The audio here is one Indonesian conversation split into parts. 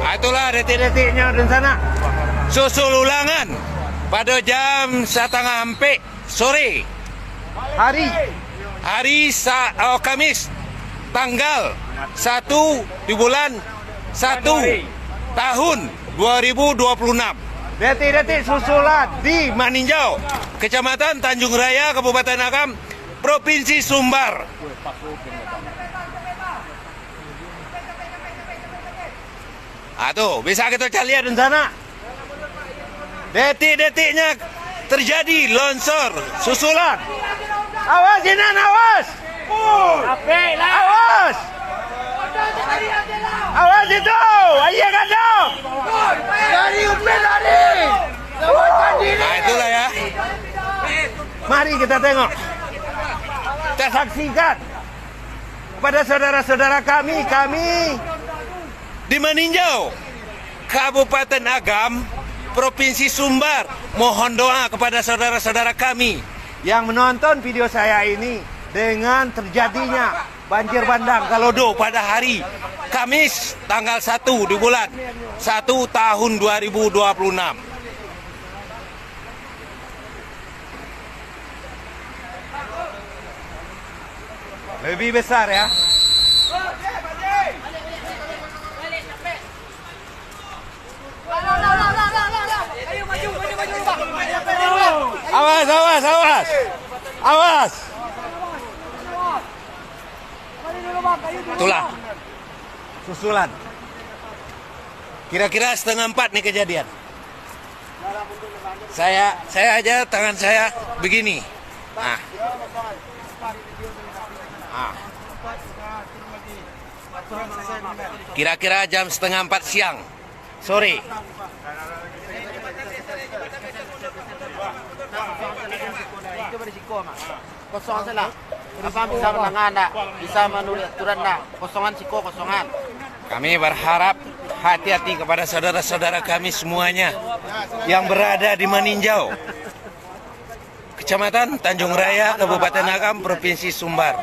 Itulah detik-detiknya di sana. Susul ulangan pada jam 3:30 sore. Hari Kamis tanggal 1 di bulan 1 tahun 2026. Detik-detik susulan di Maninjau, Kecamatan Tanjung Raya, Kabupaten Agam, Provinsi Sumbar. Tuh, bisa kita lihat di sana. Detik-detiknya terjadi longsor susulan. Awas Jinan, awas! Awas! Awas itu! Ayah kan dong! Lari, lari! Nah itulah ya. Mari kita tengok. Kita saksikan kepada saudara-saudara kami di Maninjau, Kabupaten Agam, Provinsi Sumbar. Mohon doa kepada saudara-saudara kami yang menonton video saya ini dengan terjadinya banjir bandang Galodo pada hari Kamis tanggal 1 di bulan 1 tahun 2026. Lebih besar ya. Awas, awas, awas. Awas. Itulah susulan. Kira-kira 3:30 nih kejadian. Saya aja tangan saya begini. Kira-kira jam 3:30 siang sore. Kosongan salah. Apa bisa menangan nak? Bisa menulis aturan nak? Kosongan siko kosongan. Kami berharap hati-hati kepada saudara-saudara kami semuanya yang berada di Maninjau, Kecamatan Tanjung Raya, Kabupaten Agam, Provinsi Sumbar.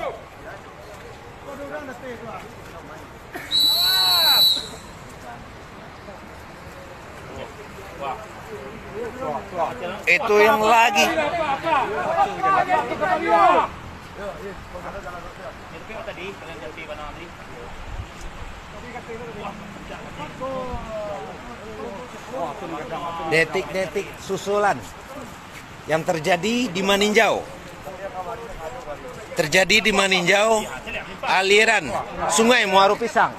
Itu yang lagi. Detik-detik susulan yang terjadi di Maninjau. Terjadi di Maninjau, aliran Sungai Muaru Pisang.